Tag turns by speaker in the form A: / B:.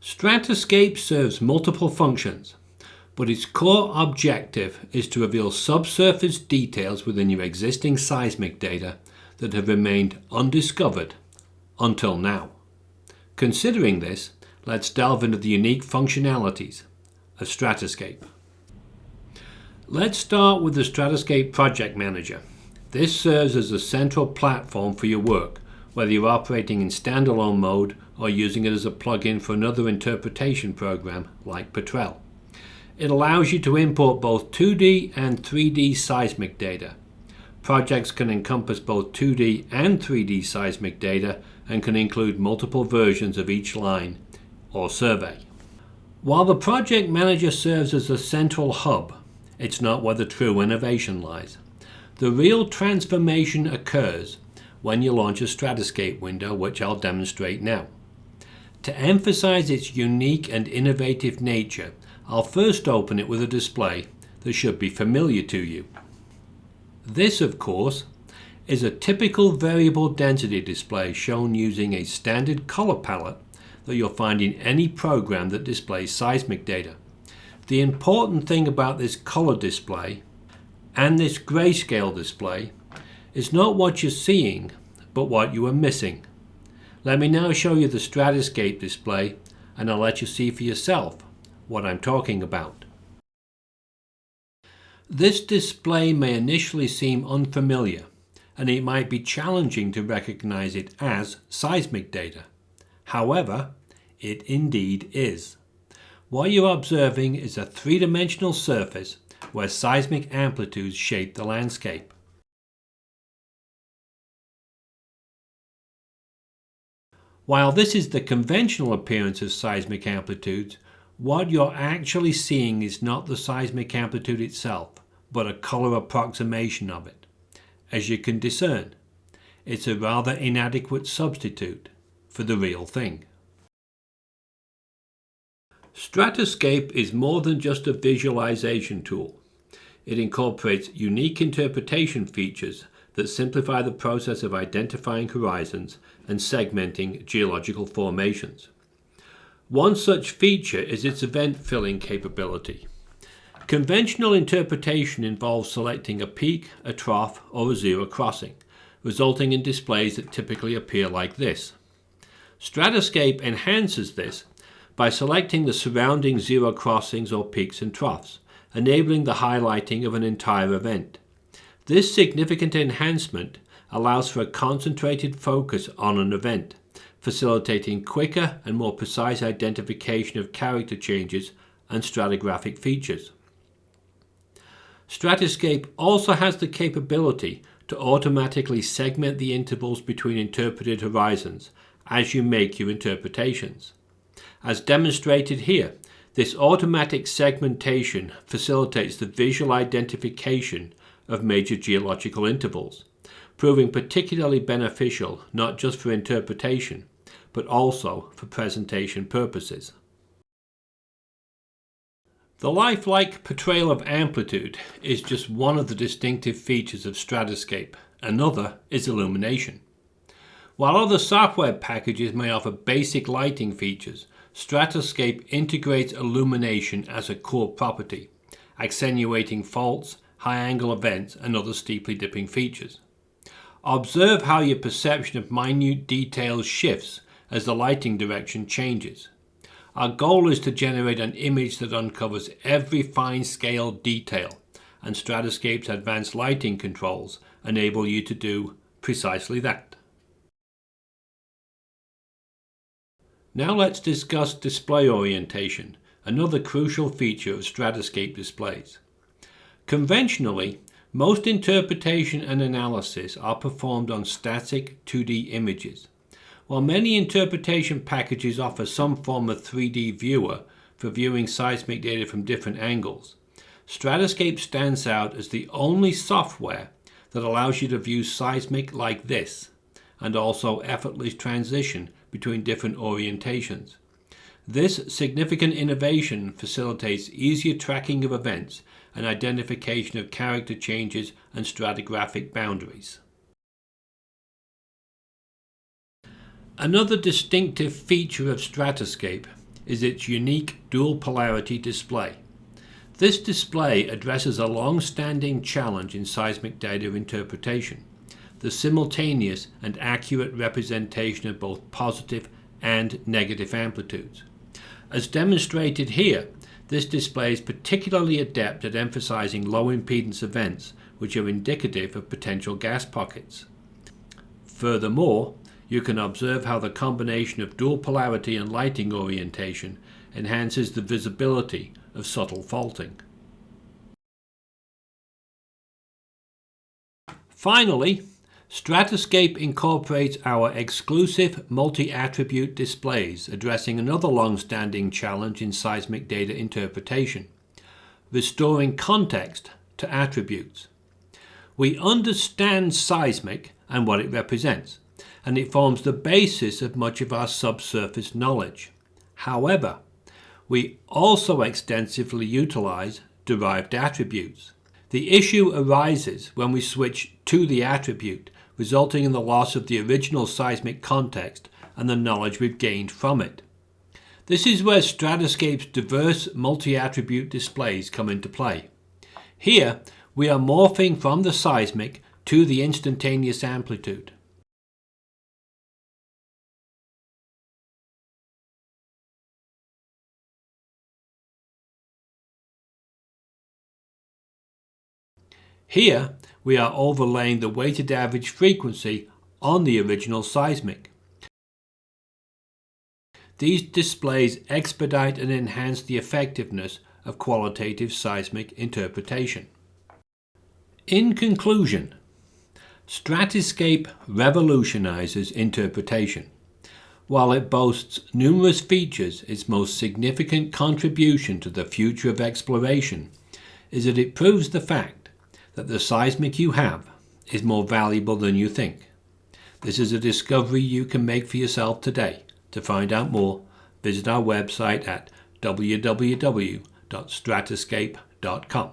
A: StratiScape serves multiple functions, but its core objective is to reveal subsurface details within your existing seismic data that have remained undiscovered until now. Considering this, let's delve into the unique functionalities of StratiScape. Let's start with the StratiScape Project Manager. This serves as a central platform for your work, whether you're operating in standalone mode or using it as a plugin for another interpretation program like Petrel. It allows you to import both 2D and 3D seismic data. Projects can encompass both 2D and 3D seismic data and can include multiple versions of each line or survey. While the Project Manager serves as a central hub, it's not where the true innovation lies. The real transformation occurs when you launch a StratiScape window, which I'll demonstrate now. To emphasize its unique and innovative nature, I'll first open it with a display that should be familiar to you. This, of course, is a typical variable density display shown using a standard color palette that you'll find in any program that displays seismic data. The important thing about this color display and this grayscale display is not what you're seeing, but what you are missing. Let me now show you the StratiScape display, and I'll let you see for yourself what I'm talking about. This display may initially seem unfamiliar, and it might be challenging to recognize it as seismic data. However, it indeed is. What you're observing is a three-dimensional surface where seismic amplitudes shape the landscape. While this is the conventional appearance of seismic amplitudes, what you're actually seeing is not the seismic amplitude itself, but a color approximation of it. As you can discern, it's a rather inadequate substitute for the real thing. StratiScape is more than just a visualization tool. It incorporates unique interpretation features that simplify the process of identifying horizons and segmenting geological formations. One such feature is its event filling capability. Conventional interpretation involves selecting a peak, a trough, or a zero crossing, resulting in displays that typically appear like this. StratiScape enhances this by selecting the surrounding zero crossings or peaks and troughs, enabling the highlighting of an entire event. This significant enhancement allows for a concentrated focus on an event, facilitating quicker and more precise identification of character changes and stratigraphic features. StratiScape also has the capability to automatically segment the intervals between interpreted horizons as you make your interpretations. As demonstrated here, this automatic segmentation facilitates the visual identification of major geological intervals, proving particularly beneficial not just for interpretation, but also for presentation purposes. The lifelike portrayal of amplitude is just one of the distinctive features of StratiScape. Another is illumination. While other software packages may offer basic lighting features, StratiScape integrates illumination as a core property, accentuating faults, high-angle events, and other steeply dipping features. Observe how your perception of minute details shifts as the lighting direction changes. Our goal is to generate an image that uncovers every fine-scale detail, and StratiScape's advanced lighting controls enable you to do precisely that. Now let's discuss display orientation, another crucial feature of StratiScape displays. Conventionally, most interpretation and analysis are performed on static 2D images. While many interpretation packages offer some form of 3D viewer for viewing seismic data from different angles, StratiScape stands out as the only software that allows you to view seismic like this, and also effortlessly transition between different orientations. This significant innovation facilitates easier tracking of events and identification of character changes and stratigraphic boundaries. Another distinctive feature of StratiScape is its unique dual polarity display. This display addresses a long-standing challenge in seismic data interpretation: the simultaneous and accurate representation of both positive and negative amplitudes. As demonstrated here, this display is particularly adept at emphasizing low impedance events which are indicative of potential gas pockets. Furthermore, you can observe how the combination of dual polarity and lighting orientation enhances the visibility of subtle faulting. Finally, StratiScape incorporates our exclusive multi-attribute displays, addressing another long-standing challenge in seismic data interpretation: restoring context to attributes. We understand seismic and what it represents, and it forms the basis of much of our subsurface knowledge. However, we also extensively utilize derived attributes. The issue arises when we switch to the attribute, resulting in the loss of the original seismic context and the knowledge we've gained from it. This is where StratiScape's diverse multi-attribute displays come into play. Here, we are morphing from the seismic to the instantaneous amplitude. Here, we are overlaying the weighted average frequency on the original seismic. These displays expedite and enhance the effectiveness of qualitative seismic interpretation. In conclusion, StratiScape revolutionizes interpretation. While it boasts numerous features, its most significant contribution to the future of exploration is that it proves the fact that the seismic you have is more valuable than you think. This is a discovery you can make for yourself today. To find out more, visit our website at www.stratiscape.com.